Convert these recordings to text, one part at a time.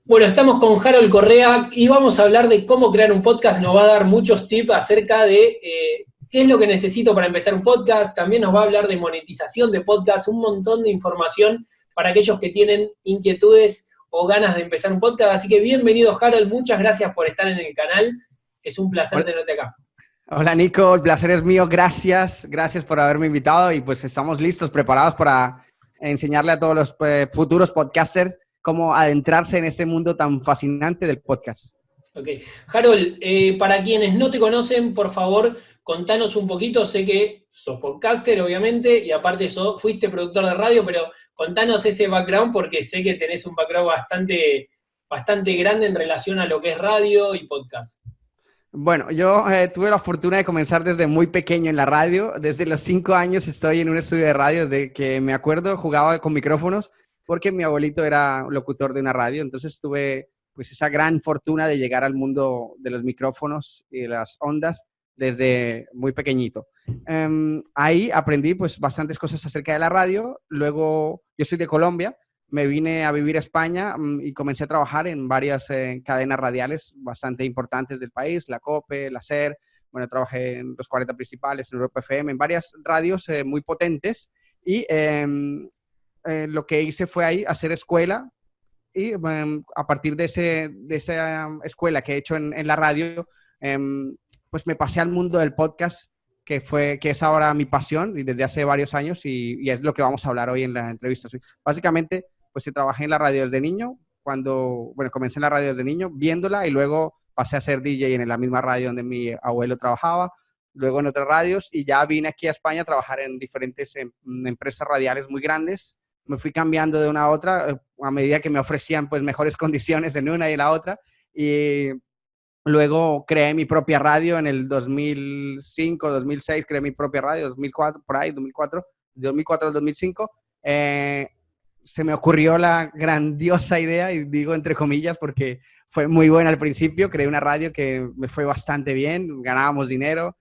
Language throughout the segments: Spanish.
Bueno, estamos con Harold Correa y vamos a hablar de cómo crear un podcast. Nos va a dar muchos tips acerca de qué es lo que necesito para empezar un podcast. También nos va a hablar de monetización de podcast, un montón de información para aquellos que tienen inquietudes o ganas de empezar un podcast. Así que bienvenido, Harold. Muchas gracias por estar en el canal. Es un placer Hola, tenerte acá. hola, Nico, el placer es mío. Gracias por haberme invitado y pues estamos listos, preparados para enseñarle a todos los futuros podcasters cómo adentrarse en este mundo tan fascinante del podcast. Ok. Harold, para quienes no te conocen, por favor, contanos un poquito. Sé que sos podcaster, obviamente, y aparte fuiste productor de radio, pero contanos ese background porque sé que tenés un background bastante grande en relación a lo que es radio y podcast. Bueno, yo tuve la fortuna de comenzar desde muy pequeño en la radio. Desde los 5 años estoy en un estudio de radio. De que me acuerdo, jugaba con micrófonos porque mi abuelito era locutor de una radio. Entonces tuve pues esa gran fortuna de llegar al mundo de los micrófonos y de las ondas desde muy pequeñito. Ahí aprendí pues bastantes cosas acerca de la radio. Luego, yo soy de Colombia. Me vine a vivir a España y comencé a trabajar en varias cadenas radiales bastante importantes del país, la COPE, la SER. Bueno, trabajé en los 40 principales, en Europa FM, en varias radios muy potentes. Y lo que hice fue ahí hacer escuela. Y a partir de esa escuela que he hecho en la radio, pues me pasé al mundo del podcast, que es ahora mi pasión y desde hace varios años y es lo que vamos a hablar hoy en la entrevista. Básicamente, pues trabajé en la radio desde niño, comencé en la radio desde niño, viéndola y luego pasé a ser DJ en la misma radio donde mi abuelo trabajaba, luego en otras radios y ya vine aquí a España a trabajar en diferentes empresas radiales muy grandes. Me fui cambiando de una a otra a medida que me ofrecían pues mejores condiciones en una y en la otra y luego creé mi propia radio en el 2005, 2006, creé mi propia radio, 2004, por ahí, 2004, de 2004 al 2005. Se me ocurrió la grandiosa idea, y digo entre comillas porque fue muy buena al principio, creé una radio que me fue bastante bien, ganábamos dinero,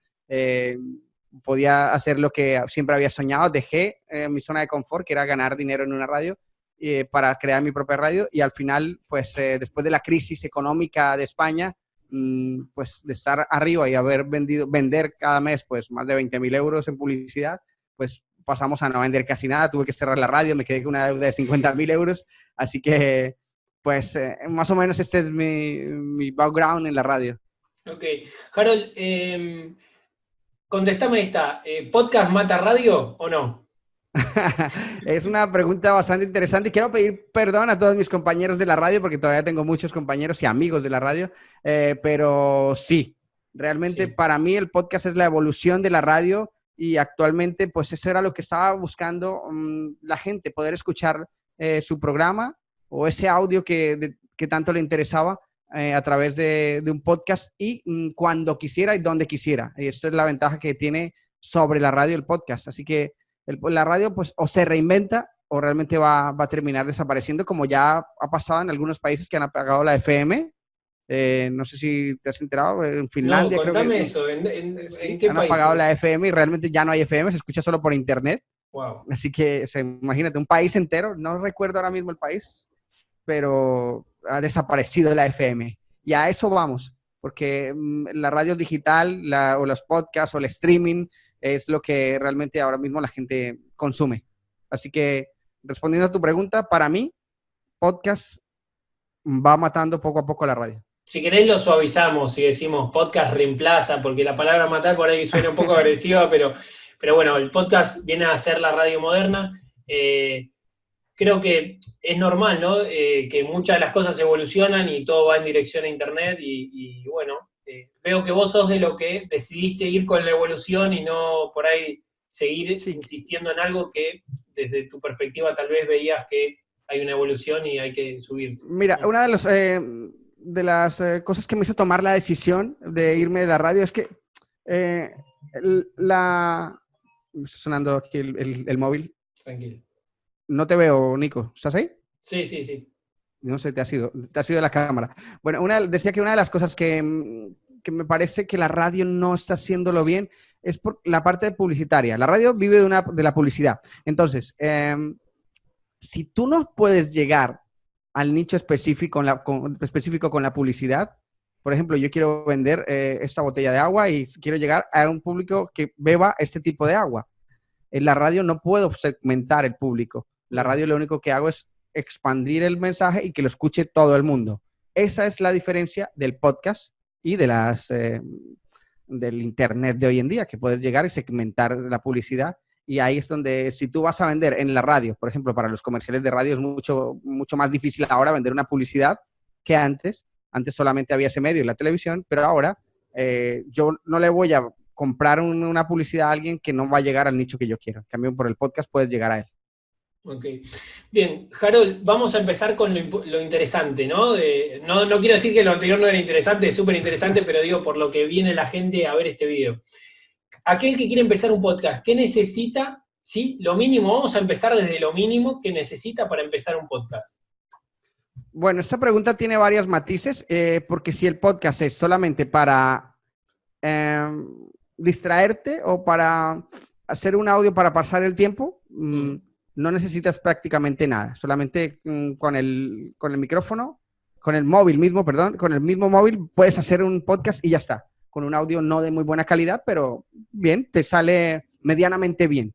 podía hacer lo que siempre había soñado, dejé mi zona de confort, que era ganar dinero en una radio, para crear mi propia radio y al final, pues después de la crisis económica de España, pues de estar arriba y vender cada mes pues más de 20.000 euros en publicidad, pues pasamos a no vender casi nada, tuve que cerrar la radio, me quedé con una deuda de 50.000 euros, así que pues más o menos este es mi background en la radio. Ok. Harold, contestame esta, ¿podcast mata radio o no? Es una pregunta bastante interesante y quiero pedir perdón a todos mis compañeros de la radio porque todavía tengo muchos compañeros y amigos de la radio, pero sí, realmente para mí el podcast es la evolución de la radio y actualmente pues eso era lo que estaba buscando la gente, poder escuchar su programa o ese audio que tanto le interesaba a través de un podcast y cuando quisiera y donde quisiera. Y esto es la ventaja que tiene sobre la radio el podcast, así que la radio pues o se reinventa o realmente va a terminar desapareciendo, como ya ha pasado en algunos países que han apagado la FM. No sé si te has enterado, en Finlandia No, contame creo que eso, sí, ¿en qué han país? apagado la FM y realmente ya no hay FM, se escucha solo por internet. Wow. Así que imagínate, un país entero, no recuerdo ahora mismo el país, pero ha desaparecido la FM. Y a eso vamos, porque la radio digital o los podcasts o el streaming es lo que realmente ahora mismo la gente consume. Así que, respondiendo a tu pregunta, para mí, podcast va matando poco a poco la radio. Si querés lo suavizamos y decimos podcast reemplaza, porque la palabra matar por ahí suena un poco agresiva, pero bueno, el podcast viene a ser la radio moderna. Creo que es normal, ¿no? Que muchas de las cosas evolucionan y todo va en dirección a internet y bueno, veo que vos sos de lo que decidiste ir con la evolución y no por ahí seguir insistiendo en algo que desde tu perspectiva tal vez veías que hay una evolución y hay que subir. Mira, una de las cosas que me hizo tomar la decisión de irme de la radio es que me está sonando aquí el móvil. Tranquilo. No te veo, Nico. ¿Estás ahí? Sí. No sé, te ha sido de la cámara. Bueno, decía que una de las cosas que me parece que la radio no está haciéndolo bien es por la parte publicitaria. La radio vive de la publicidad. Entonces, si tú no puedes llegar al nicho específico específico con la publicidad. Por ejemplo, yo quiero vender esta botella de agua y quiero llegar a un público que beba este tipo de agua. En la radio no puedo segmentar el público. La radio lo único que hago es expandir el mensaje y que lo escuche todo el mundo. Esa es la diferencia del podcast y de del internet de hoy en día, que puedes llegar y segmentar la publicidad. Y ahí es donde, si tú vas a vender en la radio, por ejemplo, para los comerciales de radio es mucho más difícil ahora vender una publicidad que antes. Antes solamente había ese medio en la televisión, pero ahora yo no le voy a comprar una publicidad a alguien que no va a llegar al nicho que yo quiero. En cambio, por el podcast puedes llegar a él. Ok. Bien, Harold, vamos a empezar con lo interesante, ¿no? No quiero decir que lo anterior no era interesante, es súper interesante, pero digo, por lo que viene la gente a ver este video. Aquel que quiere empezar un podcast, ¿qué necesita? Sí, lo mínimo, vamos a empezar desde lo mínimo que necesita para empezar un podcast. Bueno, esta pregunta tiene varios matices, porque si el podcast es solamente para distraerte o para hacer un audio para pasar el tiempo, no necesitas prácticamente nada. Solamente con el micrófono, con el móvil mismo, perdón, con el mismo móvil puedes hacer un podcast y ya está. Con un audio no de muy buena calidad, pero bien, te sale medianamente bien.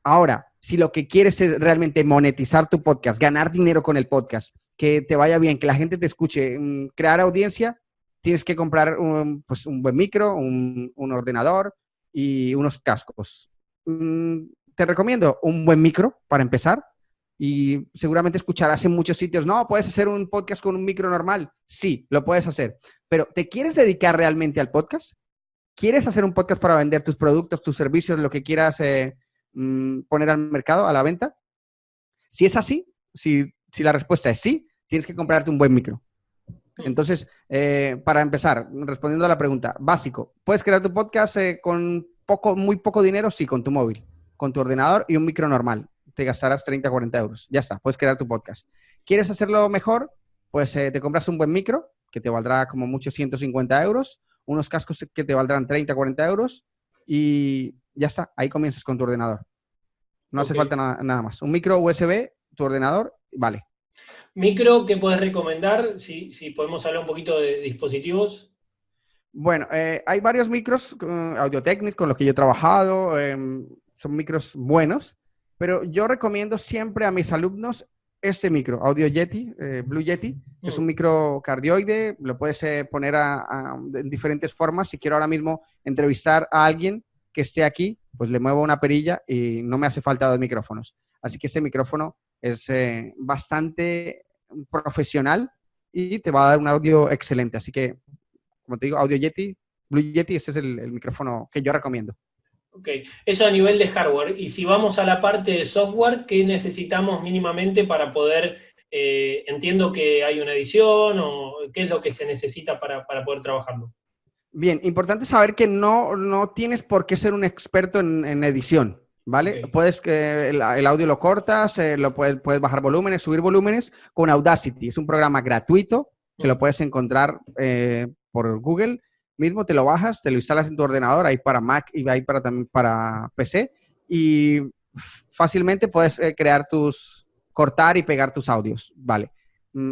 Ahora, si lo que quieres es realmente monetizar tu podcast, ganar dinero con el podcast, que te vaya bien, que la gente te escuche, crear audiencia, tienes que comprar un buen micro, un ordenador y unos cascos. Te recomiendo un buen micro para empezar y seguramente escucharás en muchos sitios, no, ¿puedes hacer un podcast con un micro normal? Sí, lo puedes hacer, pero ¿te quieres dedicar realmente al podcast? ¿Quieres hacer un podcast para vender tus productos, tus servicios, lo que quieras poner al mercado, a la venta? Si es así, si la respuesta es sí, tienes que comprarte un buen micro. Entonces, para empezar, respondiendo a la pregunta, básico, ¿puedes crear tu podcast con muy poco dinero? Sí, con tu móvil, con tu ordenador y un micro normal. Te gastarás 30, 40 euros. Ya está, puedes crear tu podcast. ¿Quieres hacerlo mejor? Pues te compras un buen micro, que te valdrá como mucho 150 euros, unos cascos que te valdrán 30, 40 euros y ya está, ahí comienzas con tu ordenador. No hace falta nada más. Un micro USB, tu ordenador, vale. Micro, ¿qué puedes recomendar? Si podemos hablar un poquito de dispositivos. Bueno, hay varios micros Audio-Technica con los que yo he trabajado. Son micros buenos, pero yo recomiendo siempre a mis alumnos este micro, Audio Yeti, Blue Yeti. Es un micro cardioide, lo puedes poner en diferentes formas. Si quiero ahora mismo entrevistar a alguien que esté aquí, pues le muevo una perilla y no me hace falta 2 micrófonos. Así que ese micrófono es bastante profesional y te va a dar un audio excelente. Así que, como te digo, Audio Yeti, Blue Yeti, ese es el micrófono que yo recomiendo. Ok, eso a nivel de hardware. Y si vamos a la parte de software, ¿qué necesitamos mínimamente para poder, entiendo que hay una edición o qué es lo que se necesita para poder trabajarlo? Bien, importante saber que no tienes por qué ser un experto en edición, ¿vale? Okay. Puedes que el audio lo cortas, puedes bajar volúmenes, subir volúmenes con Audacity. Es un programa gratuito que lo puedes encontrar por Google. Mismo te lo bajas, te lo instalas en tu ordenador, ahí para Mac y ahí también para PC. Y fácilmente puedes cortar y pegar tus audios, ¿vale?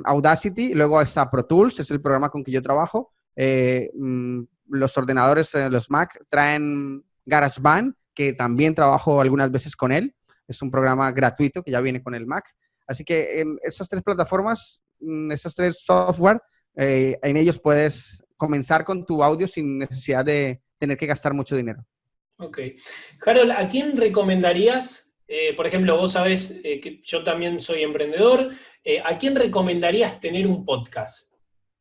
Audacity, luego está Pro Tools, es el programa con que yo trabajo. Los ordenadores, los Mac, traen GarageBand, que también trabajo algunas veces con él. Es un programa gratuito que ya viene con el Mac. Así que en esas 3 plataformas, esos 3 software, en ellos puedes comenzar con tu audio sin necesidad de tener que gastar mucho dinero. Ok. Harold, ¿a quién recomendarías? Por ejemplo, vos sabés que yo también soy emprendedor. ¿A quién recomendarías tener un podcast?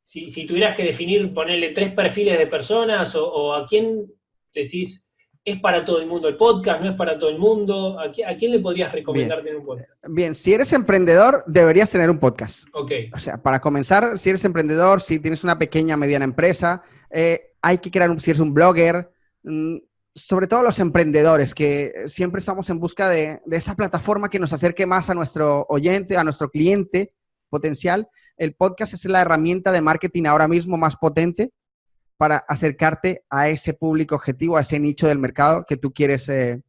Si tuvieras que definir, ponerle 3 perfiles de personas o a quién decís, ¿es para todo el mundo el podcast? ¿No es para todo el mundo? ¿A quién le podrías recomendar tener un podcast? Bien, si eres emprendedor, deberías tener un podcast. Ok. O sea, para comenzar, si eres emprendedor, si tienes una pequeña, mediana empresa, hay que crear, si eres un blogger, sobre todo los emprendedores, que siempre estamos en busca de esa plataforma que nos acerque más a nuestro oyente, a nuestro cliente potencial. El podcast es la herramienta de marketing ahora mismo más potente para acercarte a ese público objetivo, a ese nicho del mercado que tú quieres ser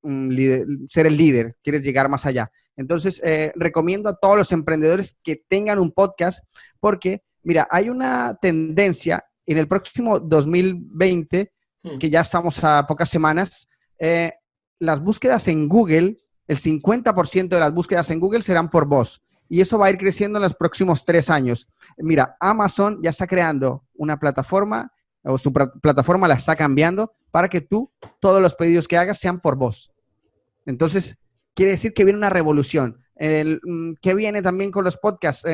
el líder, quieres llegar más allá. Entonces, recomiendo a todos los emprendedores que tengan un podcast porque, mira, hay una tendencia en el próximo 2020, que ya estamos a pocas semanas, las búsquedas en Google, el 50% de las búsquedas en Google serán por voz. Y eso va a ir creciendo en los próximos 3 años. Mira, Amazon ya está creando una plataforma, o su plataforma la está cambiando para que todos los pedidos que hagas sean por voz. Entonces, quiere decir que viene una revolución. ¿Qué viene también con los podcasts?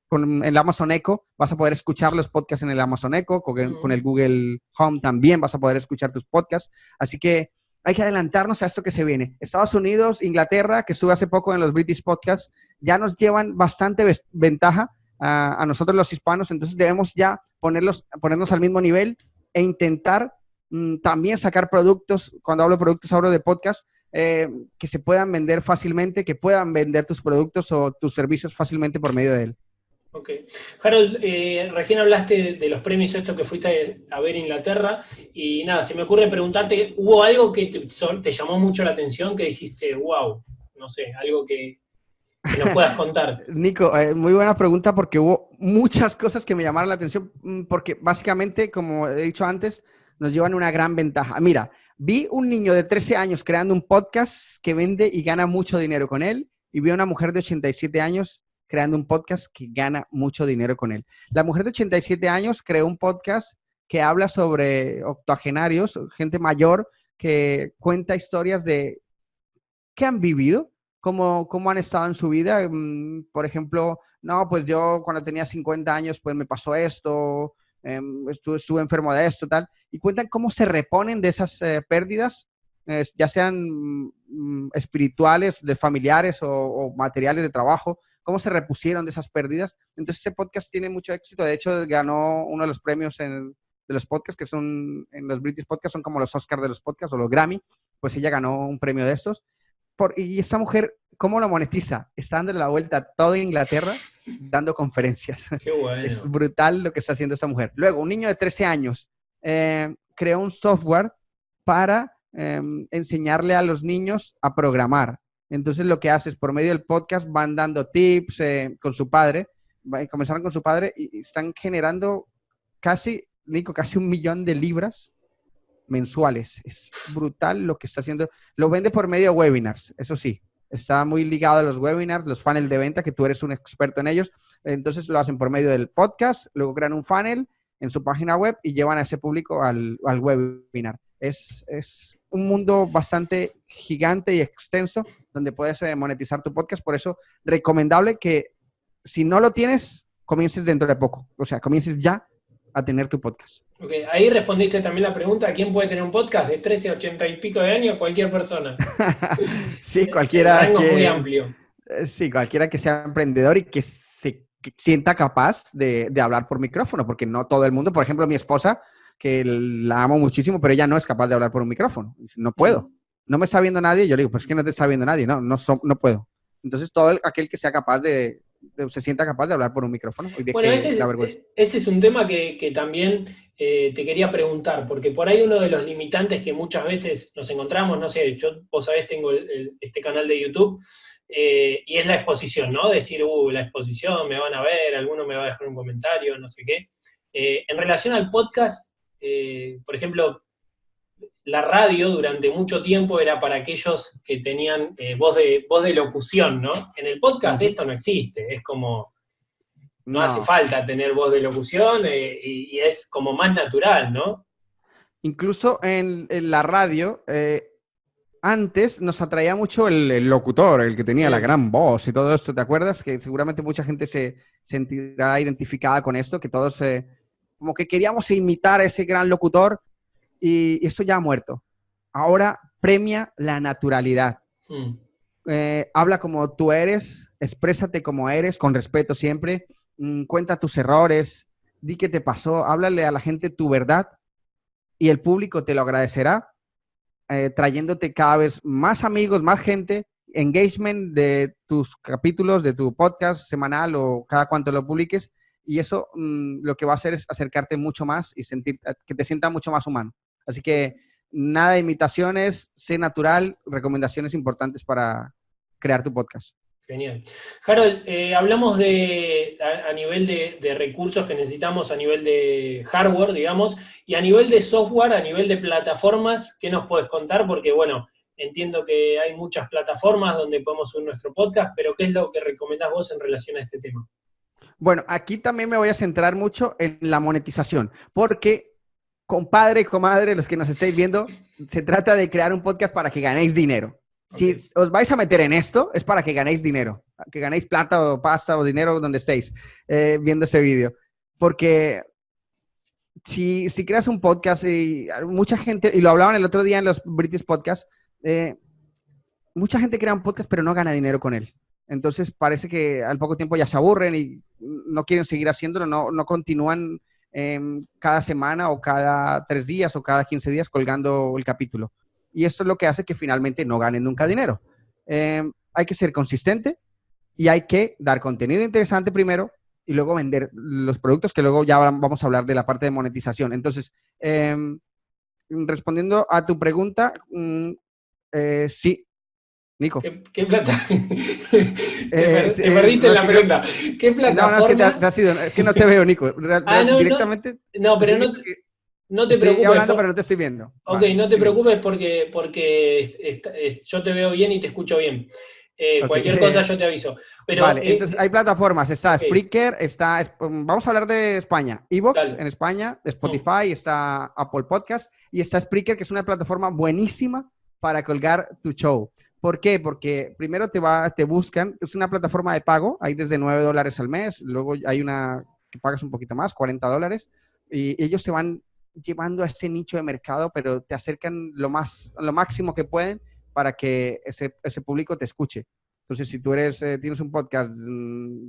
Con el Amazon Echo, vas a poder escuchar los podcasts en el Amazon Echo, con el Google Home también vas a poder escuchar tus podcasts. Así que hay que adelantarnos a esto que se viene. Estados Unidos, Inglaterra, que estuve hace poco en los British Podcasts, ya nos llevan bastante ventaja a nosotros los hispanos, entonces debemos ya ponernos al mismo nivel e intentar también sacar productos. Cuando hablo de productos, hablo de podcast, que se puedan vender fácilmente, que puedan vender tus productos o tus servicios fácilmente por medio de él. Ok. Harold, recién hablaste de los premios estos que fuiste a ver en Inglaterra y nada, se me ocurre preguntarte, ¿hubo algo que te llamó mucho la atención, que dijiste, wow, no sé, algo que nos puedas contar? Nico, muy buena pregunta porque hubo muchas cosas que me llamaron la atención porque básicamente, como he dicho antes, nos llevan una gran ventaja. Mira, vi un niño de 13 años creando un podcast que vende y gana mucho dinero con él y vi a una mujer de 87 años creando un podcast que gana mucho dinero con él. La mujer de 87 años creó un podcast que habla sobre octogenarios, gente mayor, que cuenta historias de qué han vivido, cómo han estado en su vida. Por ejemplo, no, pues yo cuando tenía 50 años, pues me pasó esto, estuve enfermo de esto, tal. Y cuentan cómo se reponen de esas pérdidas, ya sean espirituales, de familiares o materiales de trabajo, cómo se repusieron de esas pérdidas. Entonces ese podcast tiene mucho éxito. De hecho, ganó uno de los premios de los podcasts, que son en los British Podcasts, son como los Oscars de los podcasts o los Grammy. Pues ella ganó un premio de estos. Y esta mujer, ¿cómo lo monetiza? Está dándole la vuelta a toda Inglaterra dando conferencias. Qué bueno. Es brutal lo que está haciendo esta mujer. Luego, un niño de 13 años creó un software para enseñarle a los niños a programar. Entonces, lo que hace es, por medio del podcast, van dando tips con su padre. Comenzaron con su padre y están generando casi 1 millón de libras mensuales. Es brutal lo que está haciendo. Lo vende por medio de webinars, eso sí. Está muy ligado a los webinars, los funnels de venta, que tú eres un experto en ellos. Entonces lo hacen por medio del podcast, luego crean un funnel en su página web y llevan a ese público al webinar. Es un mundo bastante gigante y extenso donde puedes monetizar tu podcast. Por eso, recomendable que si no lo tienes, comiences dentro de poco. O sea, comiences ya a tener tu podcast. Ok, ahí respondiste también la pregunta, ¿quién puede tener un podcast? De 13 a 80 y pico de años, cualquier persona. Sí, cualquiera. El rango es muy amplio. Sí, cualquiera que sea emprendedor y que se sienta capaz de hablar por micrófono, porque no todo el mundo, por ejemplo, mi esposa, que la amo muchísimo, pero ella no es capaz de hablar por un micrófono. Dice, no puedo. No me está viendo nadie. Yo le digo, pues es que no te está viendo nadie. No puedo. Entonces, todo aquel que sea capaz se sienta capaz de hablar por un micrófono. Y bueno, ese es un tema que también te quería preguntar, porque por ahí uno de los limitantes que muchas veces nos encontramos, no sé, vos sabés, tengo este canal de YouTube, y es la exposición, ¿no? Decir, la exposición, me van a ver, alguno me va a dejar un comentario, no sé qué. En relación al podcast, por ejemplo, la radio durante mucho tiempo era para aquellos que tenían voz de locución, ¿no? En el podcast esto no existe, es como, no hace falta tener voz de locución y es como más natural, ¿no? Incluso en la radio, antes nos atraía mucho el locutor, el que tenía la gran voz y todo esto, ¿te acuerdas? Que seguramente mucha gente se sentirá identificada con esto, que todos como que queríamos imitar a ese gran locutor. Y esto ya ha muerto. Ahora premia la naturalidad. Habla como tú eres, exprésate como eres, con respeto siempre. Cuenta tus errores, di qué te pasó, háblale a la gente tu verdad y el público te lo agradecerá, trayéndote cada vez más amigos, más gente, engagement de tus capítulos, de tu podcast semanal o cada cuanto lo publiques. Y eso lo que va a hacer es acercarte mucho más y que te sienta mucho más humano. Así que nada de imitaciones, sé natural, recomendaciones importantes para crear tu podcast. Genial. Harold, hablamos a nivel de recursos que necesitamos, a nivel de hardware, digamos, y a nivel de software, a nivel de plataformas, ¿qué nos puedes contar? Porque, bueno, entiendo que hay muchas plataformas donde podemos subir nuestro podcast, pero ¿qué es lo que recomendás vos en relación a este tema? Bueno, aquí también me voy a centrar mucho en la monetización, porque, compadre y comadre, los que nos estáis viendo, se trata de crear un podcast para que ganéis dinero. Si os vais a meter en esto, es para que ganéis dinero, que ganéis plata o pasta o dinero donde estéis viendo ese vídeo. Porque si creas un podcast y mucha gente, y lo hablaban el otro día en los British Podcasts, mucha gente crea un podcast pero no gana dinero con él. Entonces parece que al poco tiempo ya se aburren y no quieren seguir haciéndolo, no continúan cada semana o cada 3 días o cada 15 días colgando el capítulo. Y esto es lo que hace que finalmente no ganen nunca dinero. Hay que ser consistente y hay que dar contenido interesante primero y luego vender los productos, que luego ya vamos a hablar de la parte de monetización. Entonces, respondiendo a tu pregunta, sí, Nico. ¿Qué plata? Te perdiste en la pregunta. ¿Qué plataforma? No, es que no te veo, Nico. Directamente. No, pero no te preocupes. Estoy hablando, pero no te estoy viendo. Ok, vale, no te preocupes porque yo te veo bien y te escucho bien. Cualquier cosa yo te aviso. Pero, vale, entonces hay plataformas. Está Spreaker, vamos a hablar de España. iVoox en España, Spotify, está Apple Podcast y está Spreaker, que es una plataforma buenísima para colgar tu show. ¿Por qué? Porque primero te buscan, es una plataforma de pago, hay desde $9 al mes, luego hay una que pagas un poquito más, $40, y ellos se van llevando a ese nicho de mercado, pero te acercan lo máximo que pueden para que ese público te escuche. Entonces, si tú tienes un podcast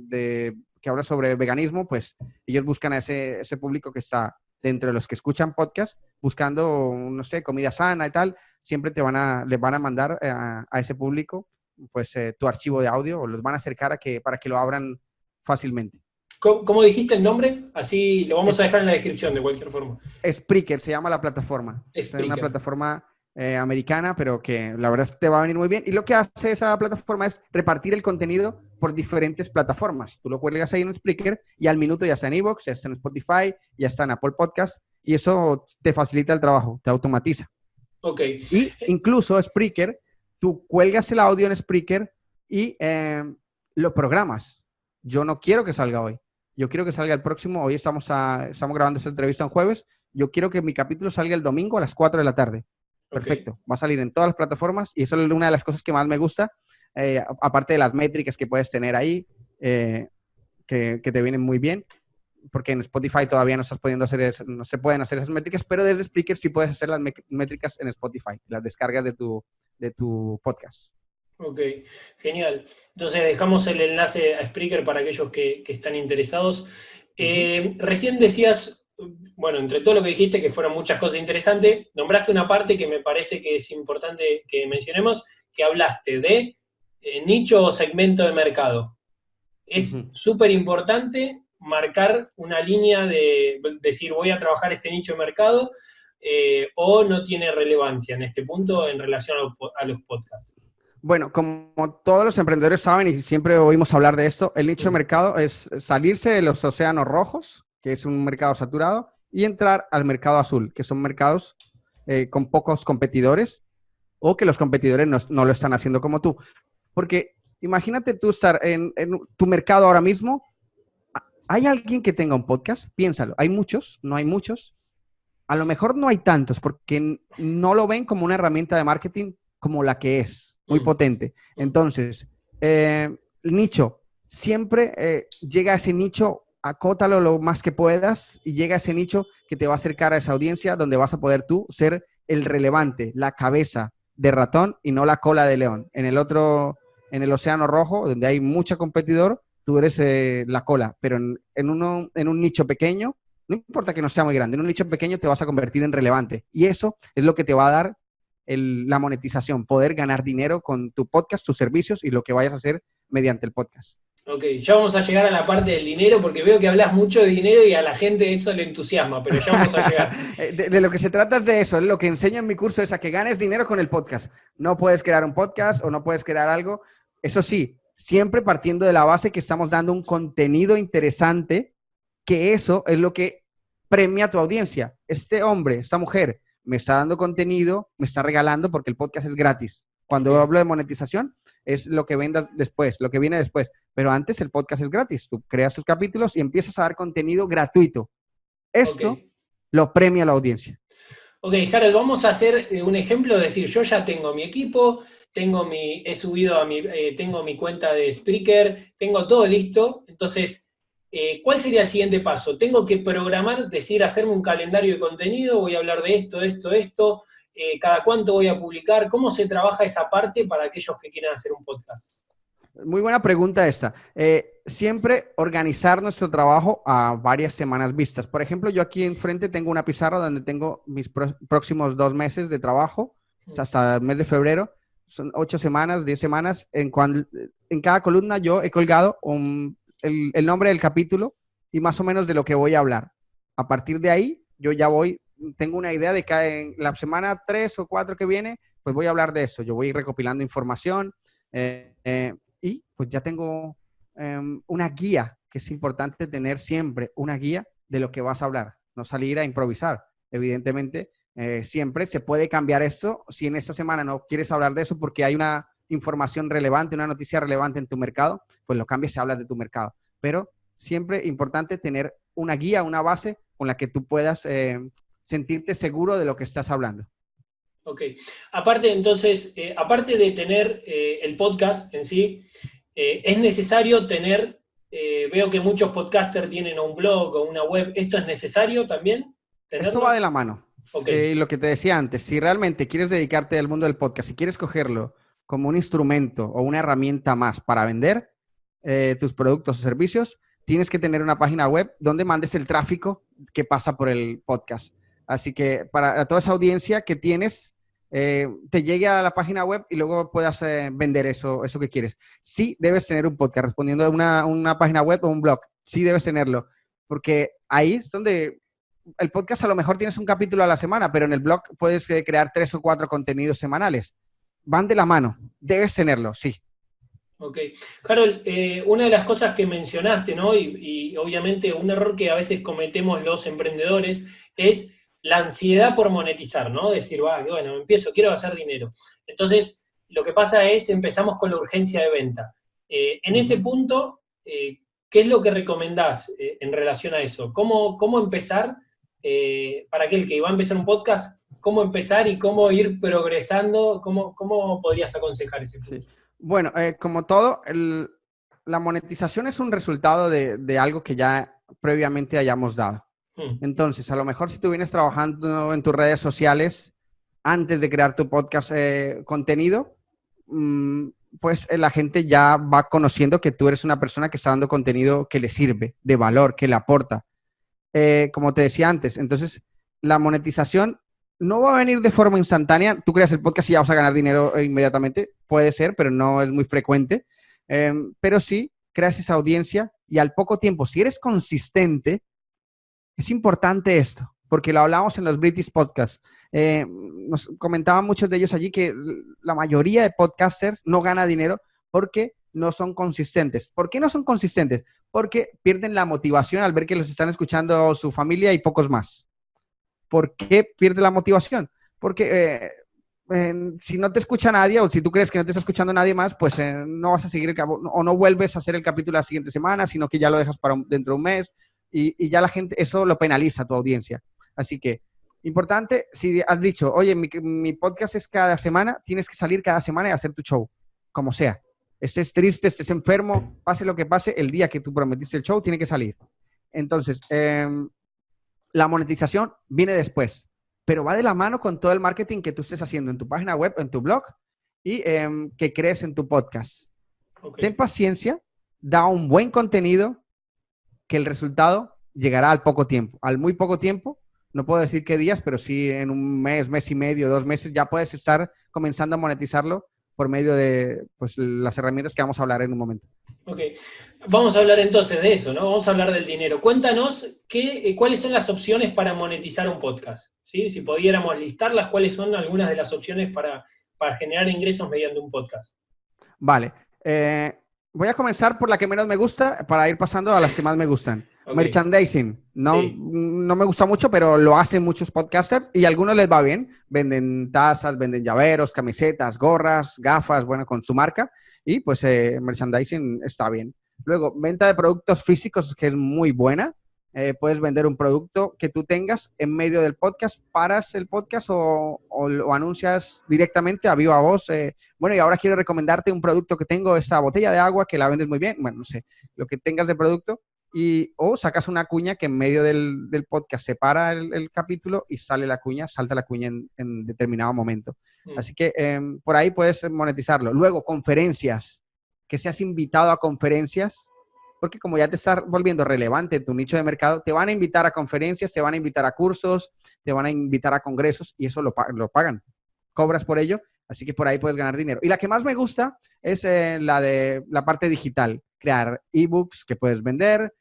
que habla sobre veganismo, pues ellos buscan a ese público que está dentro de los que escuchan podcast, buscando, no sé, comida sana y tal, siempre les van a mandar a ese público pues tu archivo de audio o los van a acercar para que lo abran fácilmente. ¿Cómo dijiste el nombre? Así lo vamos a dejar en la descripción de cualquier forma. Spreaker se llama la plataforma. Es una plataforma americana, pero que la verdad te va a venir muy bien. Y lo que hace esa plataforma es repartir el contenido por diferentes plataformas. Tú lo cuelgas ahí en Spreaker y al minuto ya está en iVoox, ya está en Spotify, ya está en Apple Podcast y eso te facilita el trabajo, te automatiza. Ok. Y incluso Spreaker, tú cuelgas el audio en Spreaker y lo programas. Yo no quiero que salga hoy. Yo quiero que salga el próximo. Hoy estamos grabando esta entrevista un jueves. Yo quiero que mi capítulo salga el domingo a las 4 de la tarde. Perfecto. Okay. Va a salir en todas las plataformas y eso es una de las cosas que más me gusta, aparte de las métricas que puedes tener ahí, que te vienen muy bien, porque en Spotify todavía no estás pudiendo no se pueden hacer esas métricas, pero desde Spreaker sí puedes hacer las métricas en Spotify, las descargas de tu podcast. Ok, genial. Entonces dejamos el enlace a Spreaker para aquellos que están interesados. Recién decías, bueno, entre todo lo que dijiste, que fueron muchas cosas interesantes, nombraste una parte que me parece que es importante que mencionemos, que hablaste de nicho o segmento de mercado. Es súper importante marcar una línea de decir voy a trabajar este nicho de mercado o no tiene relevancia en este punto en relación a los podcasts. Bueno, como todos los emprendedores saben y siempre oímos hablar de esto, el nicho de mercado es salirse de los océanos rojos, que es un mercado saturado, y entrar al mercado azul, que son mercados con pocos competidores o que los competidores no lo están haciendo como tú. Porque imagínate tú estar en tu mercado ahora mismo. ¿Hay alguien que tenga un podcast? Piénsalo. ¿Hay muchos? ¿No hay muchos? A lo mejor no hay tantos porque no lo ven como una herramienta de marketing como la que es, muy potente. Entonces, el nicho, siempre llega a ese nicho, acótalo lo más que puedas y llega a ese nicho que te va a acercar a esa audiencia donde vas a poder tú ser el relevante, la cabeza de ratón y no la cola de león. En el océano rojo, donde hay mucho competidor, tú eres la cola, pero en un nicho pequeño, no importa que no sea muy grande, en un nicho pequeño te vas a convertir en relevante. Y eso es lo que te va a dar la monetización, poder ganar dinero con tu podcast, tus servicios y lo que vayas a hacer mediante el podcast. Ok, ya vamos a llegar a la parte del dinero porque veo que hablas mucho de dinero y a la gente eso le entusiasma, pero ya vamos a llegar. de lo que se trata es de eso, lo que enseño en mi curso es a que ganes dinero con el podcast. No puedes crear un podcast o no puedes crear algo Eso sí, siempre partiendo de la base que estamos dando un contenido interesante, que eso es lo que premia a tu audiencia. Este hombre, esta mujer, me está dando contenido, me está regalando porque el podcast es gratis. Cuando hablo de monetización, es lo que vendas después, lo que viene después. Pero antes el podcast es gratis. Tú creas tus capítulos y empiezas a dar contenido gratuito. Esto lo premia a la audiencia. Ok, Harold, vamos a hacer un ejemplo, es decir, yo ya tengo mi equipo, tengo mi cuenta de Spreaker, tengo todo listo, entonces, ¿cuál sería el siguiente paso? Tengo que programar, decir, hacerme un calendario de contenido, voy a hablar de esto, cada cuánto voy a publicar, ¿cómo se trabaja esa parte para aquellos que quieran hacer un podcast? Muy buena pregunta esta. Siempre organizar nuestro trabajo a varias semanas vistas. Por ejemplo, yo aquí enfrente tengo una pizarra donde tengo mis próximos 2 meses de trabajo, hasta el mes de febrero. Son 8 semanas, 10 semanas. En cada columna yo he colgado el nombre del capítulo y más o menos de lo que voy a hablar. A partir de ahí, yo ya tengo una idea de que en la semana 3 o 4 que viene, pues voy a hablar de eso. Yo voy recopilando información. Y pues ya tengo una guía, que es importante tener siempre una guía de lo que vas a hablar, no salir a improvisar. Evidentemente, siempre se puede cambiar esto. Si en esta semana no quieres hablar de eso porque hay una información relevante, una noticia relevante en tu mercado, pues lo cambias y hablas de tu mercado. Pero siempre importante tener una guía, una base con la que tú puedas sentirte seguro de lo que estás hablando. Ok. Aparte, entonces, aparte de tener el podcast en sí, es necesario tener, veo que muchos podcasters tienen un blog o una web, ¿esto es necesario también tenerlo? Esto va de la mano. Okay. Lo que te decía antes, si realmente quieres dedicarte al mundo del podcast, si quieres cogerlo como un instrumento o una herramienta más para vender tus productos o servicios, tienes que tener una página web donde mandes el tráfico que pasa por el podcast. Así que para toda esa audiencia que tienes, te llegue a la página web y luego puedas vender eso que quieres. Sí debes tener un podcast, respondiendo a una página web o un blog. Sí debes tenerlo, porque ahí es donde el podcast a lo mejor tienes un capítulo a la semana, pero en el blog puedes crear 3 o 4 contenidos semanales. Van de la mano. Debes tenerlo, sí. Ok. Harold, una de las cosas que mencionaste, ¿no? Y obviamente un error que a veces cometemos los emprendedores es la ansiedad por monetizar, ¿no? Decir, bueno, quiero hacer dinero. Entonces, lo que pasa es, empezamos con la urgencia de venta. En ese punto, ¿qué es lo que recomendás en relación a eso? ¿Cómo empezar, para aquel que va a empezar un podcast, cómo empezar y cómo ir progresando? ¿Cómo podrías aconsejar ese punto? Sí. Bueno, como todo, la monetización es un resultado de algo que ya previamente hayamos dado. Entonces, a lo mejor si tú vienes trabajando en tus redes sociales antes de crear tu podcast contenido, pues la gente ya va conociendo que tú eres una persona que está dando contenido que le sirve, de valor, que le aporta. Como te decía antes, entonces la monetización no va a venir de forma instantánea. Tú creas el podcast y ya vas a ganar dinero inmediatamente. Puede ser, pero no es muy frecuente. Pero sí, creas esa audiencia y al poco tiempo, si eres consistente, es importante esto, porque lo hablamos en los British Podcasts. Nos comentaban muchos de ellos allí que la mayoría de podcasters no gana dinero porque no son consistentes. ¿Por qué no son consistentes? Porque pierden la motivación al ver que los están escuchando su familia y pocos más. ¿Por qué pierde la motivación? Porque si no te escucha nadie o si tú crees que no te está escuchando nadie más, pues no vas a seguir o no vuelves a hacer el capítulo la siguiente semana, sino que ya lo dejas para dentro de un mes y ya la gente, eso lo penaliza a tu audiencia. Así que, importante, si has dicho, oye, mi podcast es cada semana, tienes que salir cada semana y hacer tu show, como sea. Estés triste, estés enfermo, pase lo que pase, el día que tú prometiste el show, tiene que salir. Entonces, la monetización viene después, pero va de la mano con todo el marketing que tú estés haciendo en tu página web, en tu blog y que crees en tu podcast. Okay. Ten paciencia, da un buen contenido, que el resultado llegará al poco tiempo, al muy poco tiempo. No puedo decir qué días, pero sí en un mes, mes y medio, 2 meses, ya puedes estar comenzando a monetizarlo por medio de pues, las herramientas que vamos a hablar en un momento. Ok, vamos a hablar entonces de eso, ¿no? Vamos a hablar del dinero. Cuéntanos cuáles son las opciones para monetizar un podcast, ¿sí? Si pudiéramos listarlas, ¿cuáles son algunas de las opciones para generar ingresos mediante un podcast? Vale. Voy a comenzar por la que menos me gusta para ir pasando a las que más me gustan. Ok. Merchandising. No, Sí. no me gusta mucho, pero lo hacen muchos podcasters y a algunos les va bien. Venden tazas, venden llaveros, camisetas, gorras, gafas, bueno, con su marca. Y pues merchandising está bien. Luego, venta de productos físicos, que es muy buena. Puedes vender un producto que tú tengas en medio del podcast, paras el podcast o lo anuncias directamente a viva voz. Bueno, y ahora quiero recomendarte un producto que tengo, esta botella de agua que la vendes muy bien. Bueno, no sé, lo que tengas de producto. O sacas una cuña que en medio del podcast se para el capítulo y sale la cuña, salta la cuña en determinado momento. Así que por ahí puedes monetizarlo. Luego, conferencias, que seas invitado a conferencias, porque como ya te está volviendo relevante tu nicho de mercado, te van a invitar a conferencias, te van a invitar a cursos, te van a invitar a congresos y eso lo pagan. Cobras por ello, así que por ahí puedes ganar dinero. Y la que más me gusta es la de la parte digital, crear ebooks que puedes vender,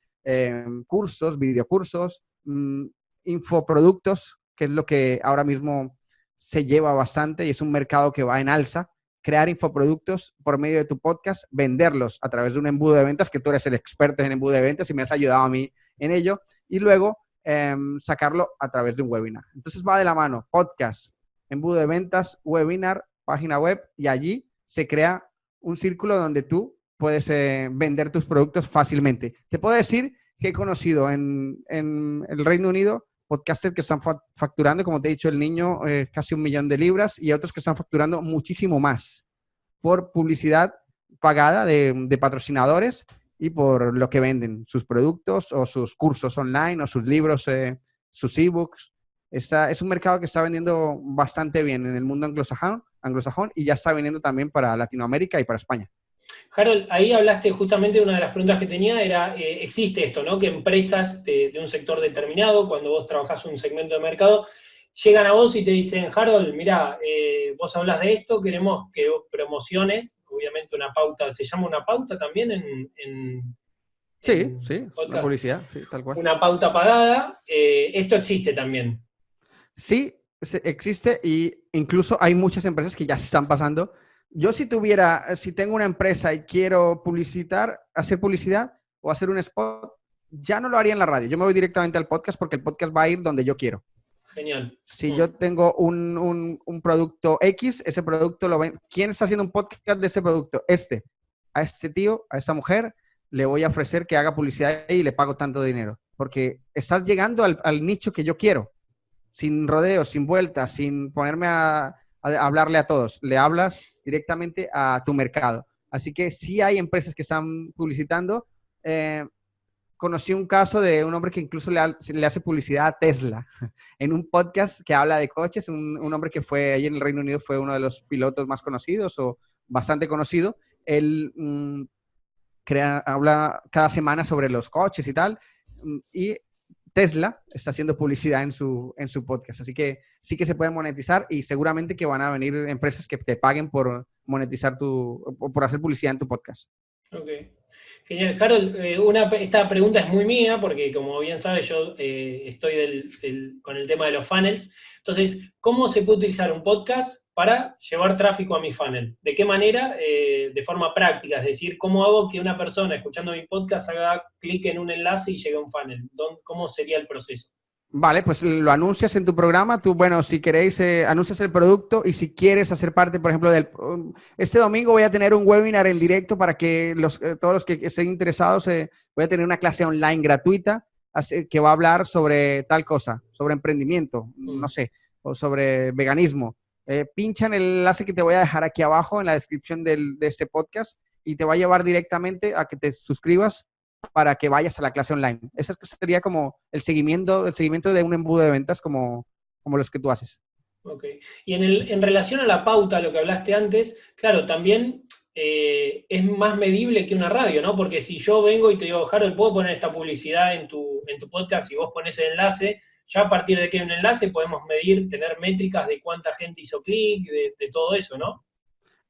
cursos, videocursos, infoproductos, que es lo que ahora mismo se lleva bastante y es un mercado que va en alza. Crear infoproductos por medio de tu podcast, venderlos a través de un embudo de ventas, que tú eres el experto en embudo de ventas y me has ayudado a mí en ello, y luego sacarlo a través de un webinar. Entonces va de la mano, podcast, embudo de ventas, webinar, página web, y allí se crea un círculo donde tú puedes vender tus productos fácilmente. Te puedo decir que he conocido en el Reino Unido podcasters que están facturando, como te he dicho, el niño, casi 1 millón de libras, y otros que están facturando muchísimo más por publicidad pagada de patrocinadores y por lo que venden, sus productos o sus cursos online o sus libros, sus ebooks. Es un mercado que está vendiendo bastante bien en el mundo anglosajón y ya está viniendo también para Latinoamérica y para España. Harold, ahí hablaste justamente de una de las preguntas que tenía, era, existe esto, ¿no? Que empresas de un sector determinado, cuando vos trabajás un segmento de mercado, llegan a vos y te dicen, Harold, mira, vos hablas de esto, queremos que promociones, obviamente una pauta, ¿se llama una pauta también Sí, en una podcast? publicidad, sí, tal cual. Una pauta pagada, esto existe también. Sí, existe y incluso hay muchas empresas que ya se están pasando. Yo si tengo una empresa y quiero hacer publicidad o hacer un spot, ya no lo haría en la radio. Yo me voy directamente al podcast porque el podcast va a ir donde yo quiero. Genial. Si yo tengo un producto X, ese producto lo ven. ¿Quién está haciendo un podcast de ese producto? A este tío, a esta mujer, le voy a ofrecer que haga publicidad y le pago tanto dinero. Porque estás llegando al nicho que yo quiero. Sin rodeos, sin vueltas, sin ponerme a hablarle a todos. Le hablas directamente a tu mercado. Así que sí hay empresas que están publicitando. Conocí un caso de un hombre que incluso le hace publicidad a Tesla en un podcast que habla de coches. Un hombre que fue ahí en el Reino Unido, fue uno de los pilotos más conocidos o bastante conocido. Él habla cada semana sobre los coches y tal. Y Tesla está haciendo publicidad en su podcast. Así que sí que se puede monetizar y seguramente que van a venir empresas que te paguen por monetizar por hacer publicidad en tu podcast. Ok. Genial. Harold, esta pregunta es muy mía porque, como bien sabes, yo estoy con el tema de los funnels. Entonces, ¿cómo se puede utilizar un podcast para llevar tráfico a mi funnel? ¿De qué manera? De forma práctica, es decir, ¿cómo hago que una persona escuchando mi podcast haga clic en un enlace y llegue a un funnel? ¿Cómo sería el proceso? Vale, pues lo anuncias en tu programa. Tú, bueno, si queréis, anuncias el producto y si quieres hacer parte, por ejemplo, este domingo voy a tener un webinar en directo para que todos los que estén interesados, voy a tener una clase online gratuita que va a hablar sobre tal cosa, sobre emprendimiento, no sé, o sobre veganismo. Pincha en el enlace que te voy a dejar aquí abajo en la descripción de este podcast y te va a llevar directamente a que te suscribas para que vayas a la clase online. Ese sería como el seguimiento de un embudo de ventas como los que tú haces. Ok. Y en relación a la pauta, lo que hablaste antes, claro, también es más medible que una radio, ¿no? Porque si yo vengo y te digo, Harold, ¿puedo poner esta publicidad en tu podcast y vos pones el enlace? Ya a partir de que hay un enlace podemos medir, tener métricas de cuánta gente hizo clic, de todo eso, ¿no?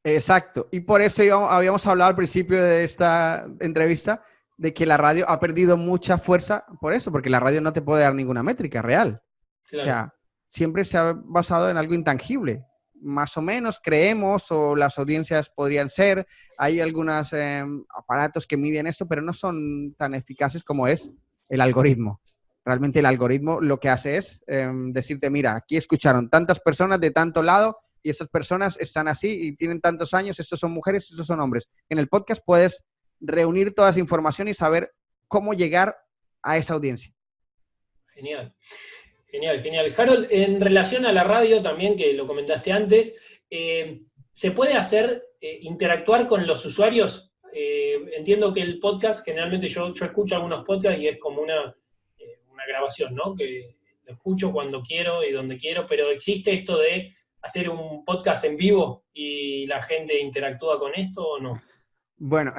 Exacto. Y por eso habíamos hablado al principio de esta entrevista de que la radio ha perdido mucha fuerza por eso, porque la radio no te puede dar ninguna métrica real. Claro. O sea, siempre se ha basado en algo intangible. más o menos creemos o las audiencias podrían ser. Hay algunos aparatos que miden esto, pero no son tan eficaces como es el algoritmo. Realmente el algoritmo lo que hace es decirte, mira, aquí escucharon tantas personas de tanto lado y estas personas están así y tienen tantos años, estos son mujeres, estos son hombres. En el podcast puedes reunir toda esa información y saber cómo llegar a esa audiencia. Genial. Genial, genial. Harold, en relación a la radio también, que lo comentaste antes, ¿se puede hacer interactuar con los usuarios? Entiendo que el podcast, generalmente yo escucho algunos podcasts y es como una grabación, ¿no? Que lo escucho cuando quiero y donde quiero, pero ¿existe esto de hacer un podcast en vivo y la gente interactúa con esto o no? Bueno,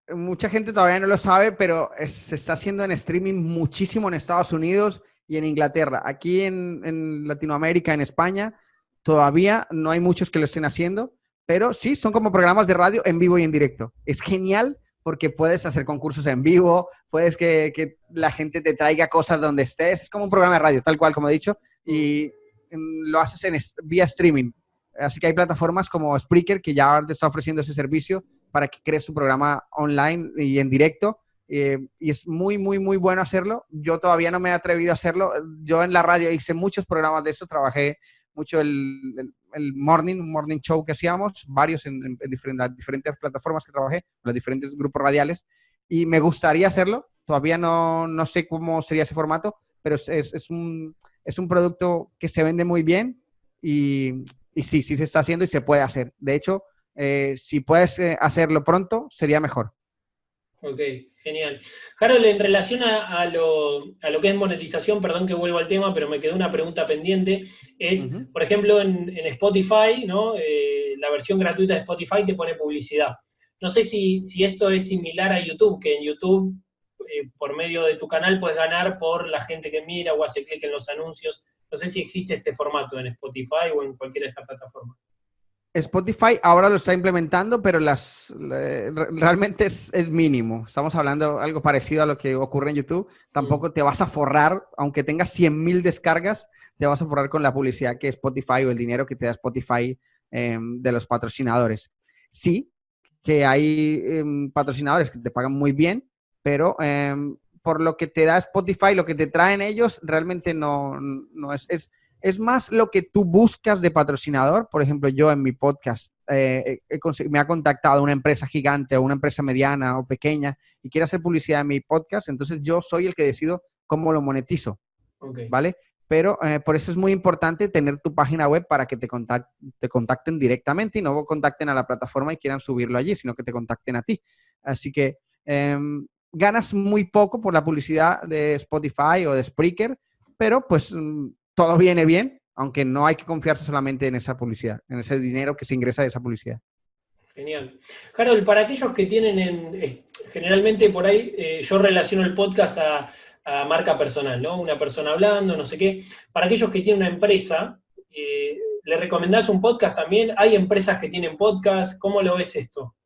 mucha gente todavía no lo sabe, pero se está haciendo en streaming muchísimo en Estados Unidos y en Inglaterra. Aquí en Latinoamérica, en España, todavía no hay muchos que lo estén haciendo, pero sí, son como programas de radio en vivo y en directo. Es genial porque puedes hacer concursos en vivo, puedes que la gente te traiga cosas donde estés. Es como un programa de radio, tal cual, como he dicho, y lo haces vía streaming. Así que hay plataformas como Spreaker que ya te está ofreciendo ese servicio para que crees tu programa online y en directo. Y es muy, muy, muy bueno hacerlo. Yo todavía no me he atrevido a hacerlo. Yo en la radio hice muchos programas de eso, trabajé mucho el morning show que hacíamos, varios en diferentes plataformas que trabajé, los diferentes grupos radiales, y me gustaría hacerlo. Todavía no sé cómo sería ese formato, pero es un producto que se vende muy bien y sí se está haciendo y se puede hacer. De hecho, si puedes hacerlo pronto, sería mejor. Ok, genial. Harold, en relación a lo que es monetización, perdón que vuelvo al tema, pero me quedó una pregunta pendiente, es, por ejemplo, en Spotify, ¿no? La versión gratuita de Spotify te pone publicidad. No sé si esto es similar a YouTube, que en YouTube, por medio de tu canal, puedes ganar por la gente que mira o hace clic en los anuncios. No sé si existe este formato en Spotify o en cualquiera de estas plataformas. Spotify ahora lo está implementando, pero realmente es mínimo. Estamos hablando algo parecido a lo que ocurre en YouTube. Tampoco te vas a forrar, aunque tengas 100,000 descargas, te vas a forrar con la publicidad que Spotify o el dinero que te da Spotify de los patrocinadores. Sí, que hay patrocinadores que te pagan muy bien, pero por lo que te da Spotify, lo que te traen ellos, realmente no es más lo que tú buscas de patrocinador. Por ejemplo, yo en mi podcast me ha contactado una empresa gigante o una empresa mediana o pequeña y quiere hacer publicidad en mi podcast, entonces yo soy el que decido cómo lo monetizo, ¿vale? Pero por eso es muy importante tener tu página web para que te contacten directamente y no contacten a la plataforma y quieran subirlo allí, sino que te contacten a ti. Así que ganas muy poco por la publicidad de Spotify o de Spreaker, pero pues todo viene bien, aunque no hay que confiarse solamente en esa publicidad, en ese dinero que se ingresa de esa publicidad. Genial. Harold, para aquellos que tienen, generalmente por ahí, yo relaciono el podcast a marca personal, ¿no? Una persona hablando, no sé qué. Para aquellos que tienen una empresa, ¿le recomendás un podcast también? ¿Hay empresas que tienen podcast? ¿Cómo lo ves esto?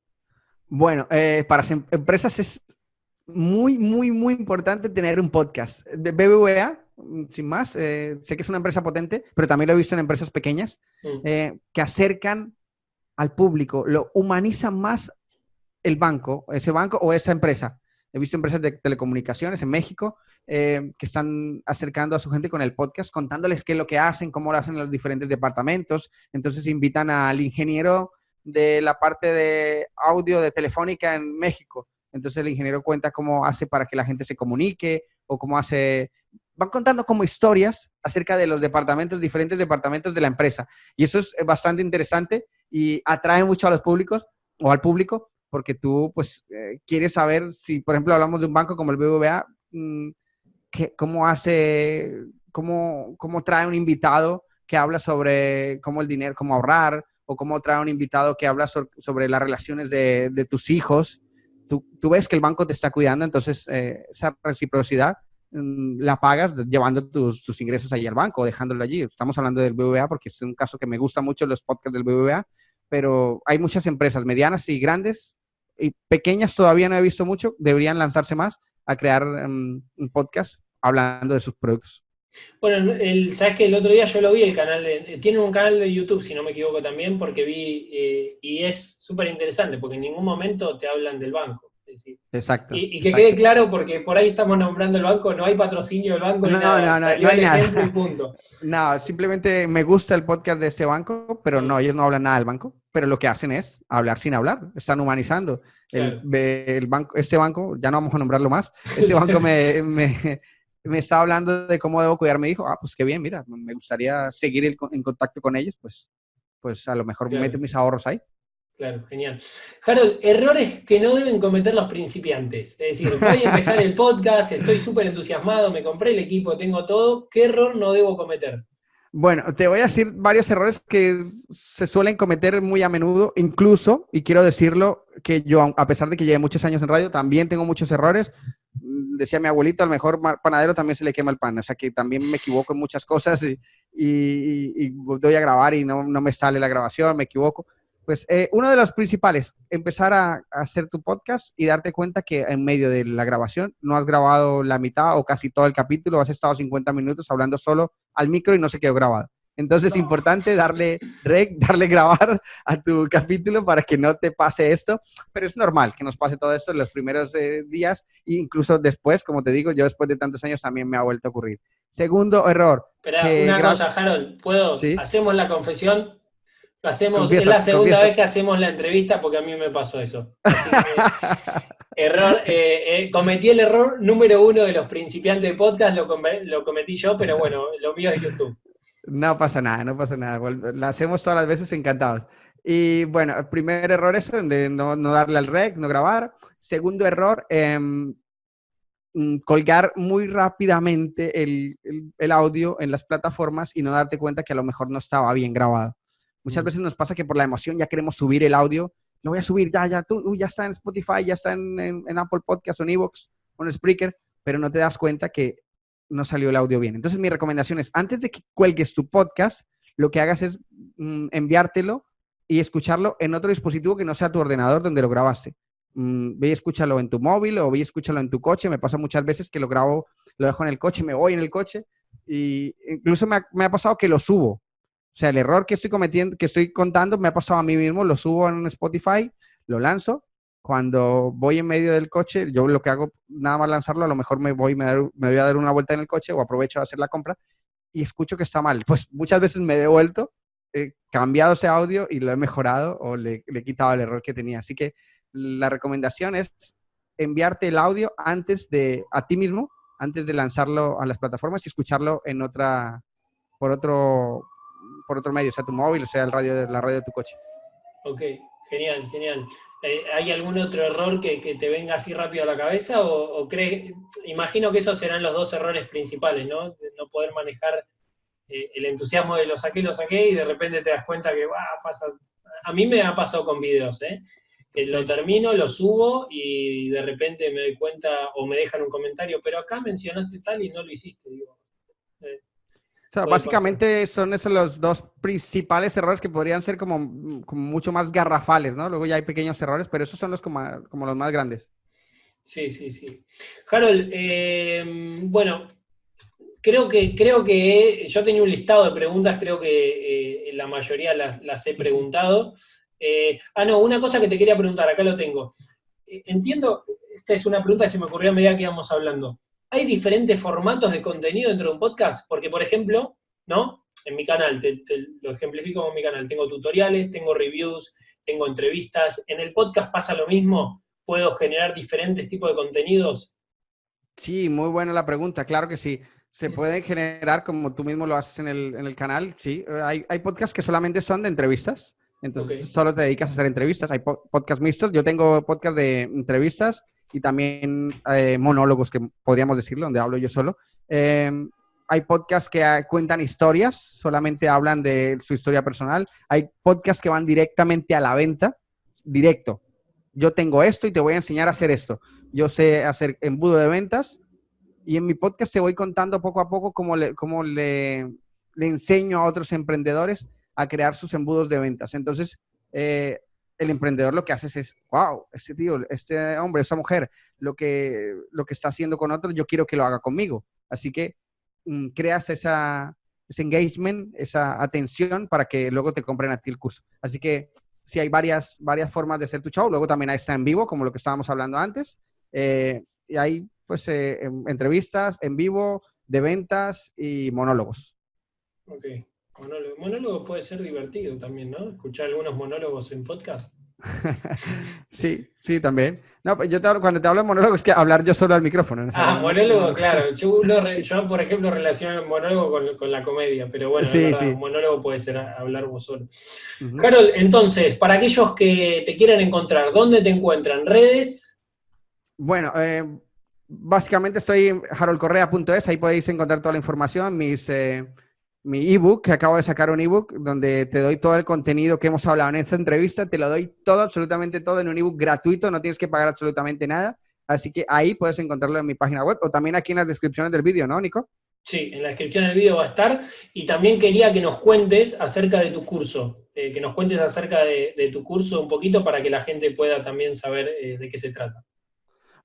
Bueno, para empresas es muy, muy, muy importante tener un podcast. BBVA, sin más, sé que es una empresa potente, pero también lo he visto en empresas pequeñas que acercan al público, lo humanizan más el banco, ese banco o esa empresa. He visto empresas de telecomunicaciones en México que están acercando a su gente con el podcast, contándoles qué es lo que hacen, cómo lo hacen en los diferentes departamentos. Entonces invitan al ingeniero de la parte de audio de Telefónica en México. Entonces el ingeniero cuenta cómo hace para que la gente se comunique o cómo hace. Van contando como historias acerca de los diferentes departamentos de la empresa. Y eso es bastante interesante y atrae mucho a los públicos o al público, porque tú pues quieres saber si, por ejemplo, hablamos de un banco como el BBVA, cómo trae un invitado que habla sobre cómo el dinero, cómo ahorrar, o cómo trae un invitado que habla sobre las relaciones de tus hijos. Tú ves que el banco te está cuidando, entonces esa reciprocidad la pagas llevando tus ingresos allí al banco, dejándolo allí. Estamos hablando del BBVA porque es un caso que me gusta mucho, los podcasts del BBVA, pero hay muchas empresas medianas y grandes y pequeñas, todavía no he visto mucho, deberían lanzarse más a crear un podcast hablando de sus productos. Bueno, sabes que el otro día yo lo vi, tiene un canal de YouTube, si no me equivoco también, porque vi, y es súper interesante, porque en ningún momento te hablan del banco. Es decir, Exacto, y que quede exacto. claro, porque por ahí estamos nombrando el banco, no hay patrocinio del banco ni No, nada, no, no, no salió hay el ejemplo y nada. punto. No, simplemente me gusta el podcast de este banco, pero no, Mm, ellos no hablan nada del banco, pero lo que hacen es hablar sin hablar, están humanizando. claro. El banco, este banco, ya no vamos a nombrarlo más, este banco me está hablando de cómo debo cuidar a mi hijo. Ah, pues qué bien, mira, me gustaría seguir en contacto con ellos, pues a lo mejor meto Claro. mis ahorros ahí. Claro, genial. Harold, errores que no deben cometer los principiantes. Es decir, voy a empezar el podcast, estoy súper entusiasmado, me compré el equipo, tengo todo. ¿Qué error no debo cometer? Bueno, te voy a decir varios errores que se suelen cometer muy a menudo, incluso, y quiero decirlo, que yo, a pesar de que lleve muchos años en radio, también tengo muchos errores. Decía mi abuelito, al mejor panadero también se le quema el pan, o sea que también me equivoco en muchas cosas y doy a grabar y no me sale la grabación, me equivoco. Pues uno de los principales, empezar a hacer tu podcast y darte cuenta que en medio de la grabación no has grabado la mitad o casi todo el capítulo, has estado 50 minutos hablando solo al micro y no se quedó grabado. Entonces es No. importante darle rec, darle grabar a tu capítulo para que no te pase esto, pero es normal que nos pase todo esto en los primeros días e incluso después, como te digo, yo después de tantos años también me ha vuelto a ocurrir. Segundo error, Espera, que una cosa, Harold, ¿puedo? sí, Hacemos la confesión. Es confiesa, la segunda confiesa. vez que hacemos la entrevista porque a mí me pasó eso. Así que, cometí el error número uno de los principiantes de podcast, lo cometí yo, pero bueno, lo mío es YouTube. No pasa nada, no pasa nada. La hacemos todas las veces encantados. Y bueno, el primer error es de no darle al rec, no grabar. Segundo error, colgar muy rápidamente el audio en las plataformas y no darte cuenta que a lo mejor no estaba bien grabado. Muchas veces nos pasa que por la emoción ya queremos subir el audio. Lo voy a subir, ya está en Spotify, ya está en Apple Podcast o en Evox o en Spreaker, pero no te das cuenta que no salió el audio bien. Entonces mi recomendación es, antes de que cuelgues tu podcast, lo que hagas es enviártelo y escucharlo en otro dispositivo que no sea tu ordenador donde lo grabaste. Ve y escúchalo en tu móvil o ve y escúchalo en tu coche. Me pasa muchas veces que lo grabo, lo dejo en el coche, me voy en el coche y incluso me ha pasado que lo subo. O sea, el error que estoy cometiendo, que estoy contando, me ha pasado a mí mismo, lo subo en Spotify, lo lanzo. Cuando voy en medio del coche, yo lo que hago, nada más lanzarlo, a lo mejor me voy a dar una vuelta en el coche o aprovecho a hacer la compra y escucho que está mal. Pues muchas veces me he devuelto, he cambiado ese audio y lo he mejorado o le he quitado el error que tenía. Así que la recomendación es enviarte el audio a ti mismo, antes de lanzarlo a las plataformas y escucharlo por otro, por otro medio, sea tu móvil, o sea la radio de tu coche. Ok, genial, genial. ¿Hay algún otro error que te venga así rápido a la cabeza? ¿O crees? Imagino que esos serán los dos errores principales, ¿no? De no poder manejar el entusiasmo de lo saqué, y de repente te das cuenta que pasa. A mí me ha pasado con videos, ¿eh? Que lo Sí. termino, lo subo y de repente me doy cuenta o me dejan un comentario, pero acá mencionaste tal y no lo hiciste, digo. Eh, O sea, puede pasar. básicamente son esos los dos principales errores que podrían ser como mucho más garrafales, ¿no? Luego ya hay pequeños errores, pero esos son los como los más grandes. Sí, sí, sí. Harold, bueno, creo que yo tenía un listado de preguntas, creo que la mayoría las he preguntado. No, una cosa que te quería preguntar, acá lo tengo. Entiendo, esta es una pregunta que se me ocurrió a medida que íbamos hablando. ¿Hay diferentes formatos de contenido dentro de un podcast? Porque, por ejemplo, ¿no? En mi canal, te lo ejemplifico con mi canal, tengo tutoriales, tengo reviews, tengo entrevistas. ¿En el podcast pasa lo mismo? ¿Puedo generar diferentes tipos de contenidos? Sí, muy buena la pregunta, claro que sí. Se pueden generar, como tú mismo lo haces en el canal, sí. Hay podcasts que solamente son de entrevistas, Ok. entonces solo te dedicas a hacer entrevistas. Hay podcasts mixtos, yo tengo podcast de entrevistas y también monólogos, que podríamos decirlo, donde hablo yo solo. Eh, Hay podcasts que cuentan historias, solamente hablan de su historia personal. Hay podcasts que van directamente a la venta, directo. Yo tengo esto y te voy a enseñar a hacer esto. Yo sé hacer embudo de ventas y en mi podcast te voy contando poco a poco le enseño a otros emprendedores a crear sus embudos de ventas. Entonces, el emprendedor lo que hace es, wow, este tío, este hombre, esa mujer, lo que está haciendo con otros, yo quiero que lo haga conmigo. Así que creas ese engagement, esa atención para que luego te compren a ti el curso. Así que sí hay varias formas de hacer tu show. Luego también está en vivo, como lo que estábamos hablando antes. Y hay pues entrevistas en vivo, de ventas y monólogos. Ok. Monólogo puede ser divertido también, ¿no? Escuchar algunos monólogos en podcast. Sí, sí, también. No, pues cuando te hablo de monólogo es que hablar yo solo al micrófono. O sea, Monólogo, no. claro. Yo, por ejemplo, relaciono el monólogo con la comedia, pero bueno, es Sí, verdad, un sí. monólogo puede ser hablar vos solo. Ujú. Harold, entonces, para aquellos que te quieran encontrar, ¿dónde te encuentran? ¿Redes? Bueno, básicamente estoy en haroldcorrea.es, ahí podéis encontrar toda la información, mi ebook, que acabo de sacar un ebook donde te doy todo el contenido que hemos hablado en esta entrevista, te lo doy todo, absolutamente todo en un ebook gratuito, no tienes que pagar absolutamente nada, así que ahí puedes encontrarlo en mi página web o también aquí en las descripciones del vídeo, ¿no, Nico? Sí, en la descripción del vídeo va a estar. Y también quería que nos cuentes acerca de tu curso, que nos cuentes acerca de tu curso un poquito para que la gente pueda también saber de qué se trata.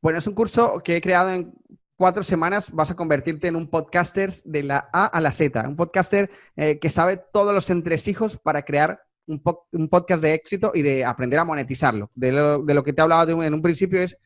Bueno, es un curso que he creado en 4 semanas. Vas a convertirte en un podcaster de la A a la Z. Un podcaster que sabe todos los entresijos para crear un podcast de éxito y de aprender a monetizarlo. De lo que te he hablado en un principio es,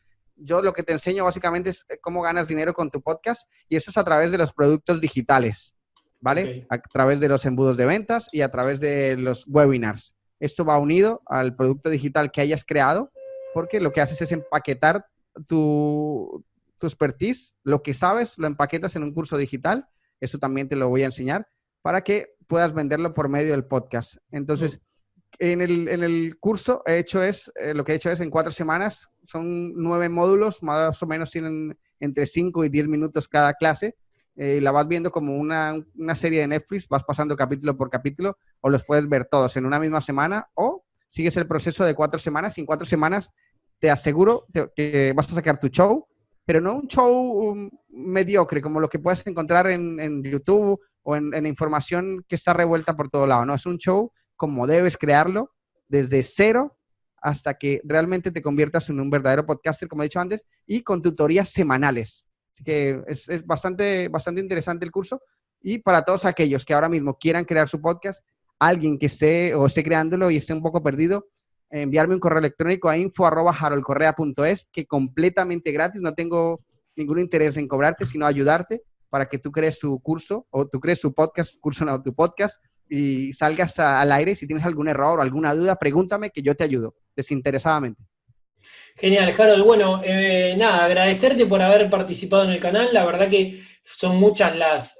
yo lo que te enseño básicamente es cómo ganas dinero con tu podcast y eso es a través de los productos digitales, ¿vale? Ok. A través de los embudos de ventas y a través de los webinars. Esto va unido al producto digital que hayas creado porque lo que haces es empaquetar tu, tu expertise, lo que sabes, lo empaquetas en un curso digital. Eso también te lo voy a enseñar para que puedas venderlo por medio del podcast. Entonces, en el curso lo que he hecho es en 4 semanas, son 9 módulos, más o menos tienen entre 5 y 10 minutos cada clase. La vas viendo como una serie de Netflix, vas pasando capítulo por capítulo o los puedes ver todos en una misma semana o sigues el proceso de 4 semanas y en 4 semanas te aseguro que vas a sacar tu show, pero no un show mediocre como lo que puedes encontrar en YouTube o en información que está revuelta por todo lado. No, es un show como debes crearlo desde cero hasta que realmente te conviertas en un verdadero podcaster, como he dicho antes, y con tutorías semanales. Así que es bastante interesante el curso. Y para todos aquellos que ahora mismo quieran crear su podcast, alguien que esté creándolo y esté un poco perdido, enviarme un correo electrónico a info@haroldcorrea.es, que completamente gratis, no tengo ningún interés en cobrarte, sino ayudarte para que tú crees tu curso o tú crees tu podcast, curso no, tu podcast y salgas al aire. Si tienes algún error o alguna duda, pregúntame que yo te ayudo desinteresadamente. Genial, Harold. Bueno, nada, agradecerte por haber participado en el canal. La verdad que son muchas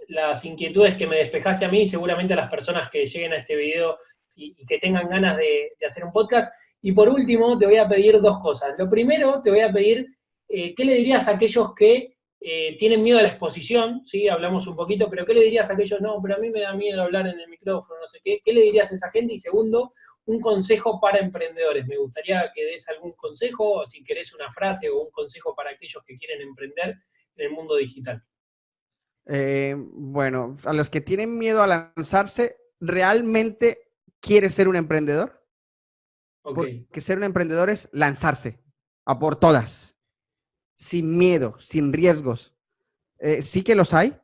las inquietudes que me despejaste a mí y seguramente a las personas que lleguen a este video y que tengan ganas de hacer un podcast. Y por último, te voy a pedir dos cosas. Lo primero, te voy a pedir, ¿qué le dirías a aquellos que tienen miedo a la exposición? ¿Sí? Hablamos un poquito, pero ¿qué le dirías a aquellos? No, pero a mí me da miedo hablar en el micrófono, no sé qué. ¿Qué le dirías a esa gente? Y segundo, un consejo para emprendedores. Me gustaría que des algún consejo, o si querés una frase o un consejo para aquellos que quieren emprender en el mundo digital. Bueno, a los que tienen miedo a lanzarse, ¿realmente quieres ser un emprendedor? Ok, Porque ser un emprendedor es lanzarse a por todas, sin miedo, sin riesgos. Sí que los hay.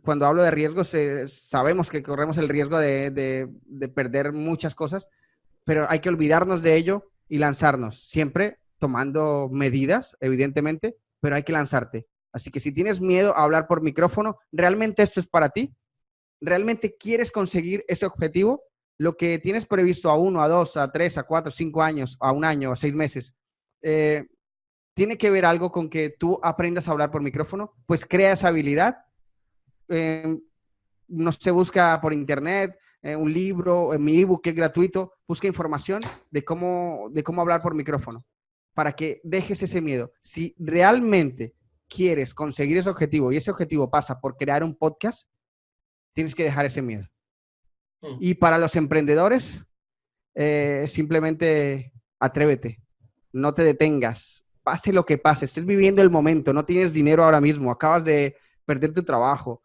Cuando hablo de riesgos, sabemos que corremos el riesgo de perder muchas cosas, pero hay que olvidarnos de ello y lanzarnos, siempre tomando medidas, evidentemente, pero hay que lanzarte. Así que si tienes miedo a hablar por micrófono, ¿realmente esto es para ti? ¿Realmente quieres conseguir ese objetivo? Lo que tienes previsto a 1, a 2, a 3, a 4, 5 años, a 1 año, a 6 meses, ¿tiene que ver algo con que tú aprendas a hablar por micrófono? Pues crea esa habilidad. Eh, no se busca por internet, un libro, en mi ebook que es gratuito, busca información de cómo hablar por micrófono para que dejes ese miedo. Si realmente quieres conseguir ese objetivo y ese objetivo pasa por crear un podcast, tienes que dejar ese miedo. Y para los emprendedores, simplemente atrévete, no te detengas, pase lo que pase, estés viviendo el momento, no tienes dinero ahora mismo, acabas de perder tu trabajo,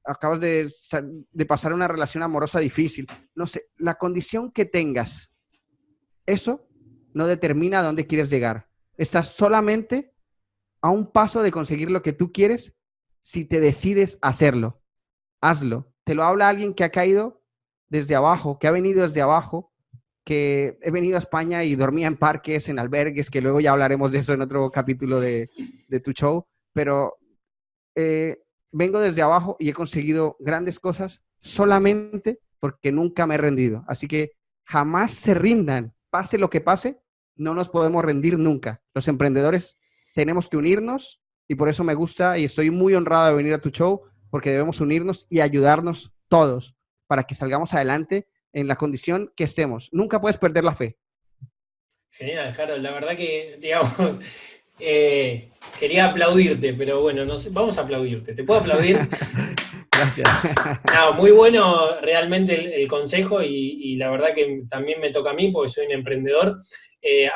acabas de pasar una relación amorosa difícil, no sé, la condición que tengas, eso no determina a dónde quieres llegar. Estás solamente a un paso de conseguir lo que tú quieres si te decides hacerlo, hazlo. Te lo habla alguien que ha caído desde abajo, que ha venido desde abajo, que he venido a España y dormía en parques, en albergues, que luego ya hablaremos de eso en otro capítulo de tu show, pero vengo desde abajo y he conseguido grandes cosas solamente porque nunca me he rendido. Así que jamás se rindan, pase lo que pase, no nos podemos rendir nunca. Los emprendedores tenemos que unirnos y por eso me gusta y estoy muy honrado de venir a tu show porque debemos unirnos y ayudarnos todos para que salgamos adelante en la condición que estemos. Nunca puedes perder la fe. Genial, Harold. La verdad que, digamos, quería aplaudirte, pero bueno, no sé, vamos a aplaudirte. ¿Te puedo aplaudir? Gracias. No, muy bueno realmente el consejo y la verdad que también me toca a mí porque soy un emprendedor.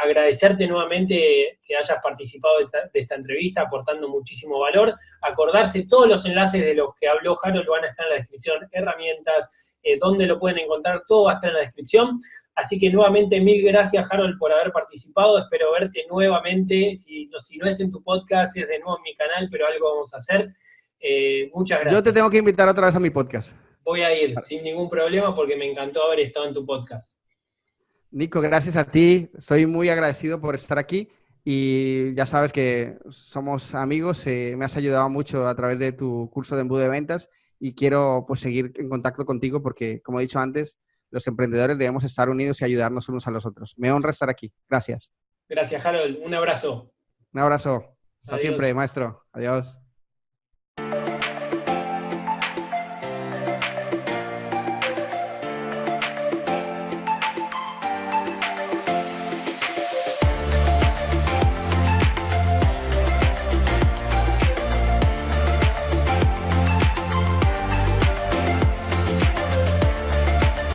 Agradecerte nuevamente que hayas participado de esta entrevista, aportando muchísimo valor. Acordarse, todos los enlaces de los que habló Harold van a estar en la descripción, herramientas, dónde lo pueden encontrar, todo va a estar en la descripción. Así que nuevamente mil gracias, Harold, por haber participado. Espero verte nuevamente. Si no es en tu podcast, es de nuevo en mi canal, pero algo vamos a hacer. Muchas gracias. Yo te tengo que invitar otra vez a mi podcast. Voy a ir sin ningún problema porque me encantó haber estado en tu podcast. Nico, gracias a ti. Estoy muy agradecido por estar aquí y ya sabes que somos amigos. Me has ayudado mucho a través de tu curso de embudo de ventas y quiero pues seguir en contacto contigo porque, como he dicho antes, los emprendedores debemos estar unidos y ayudarnos unos a los otros. Me honra estar aquí. Gracias. Gracias, Harold. Un abrazo. Un abrazo. Hasta Adiós. siempre, maestro. Adiós.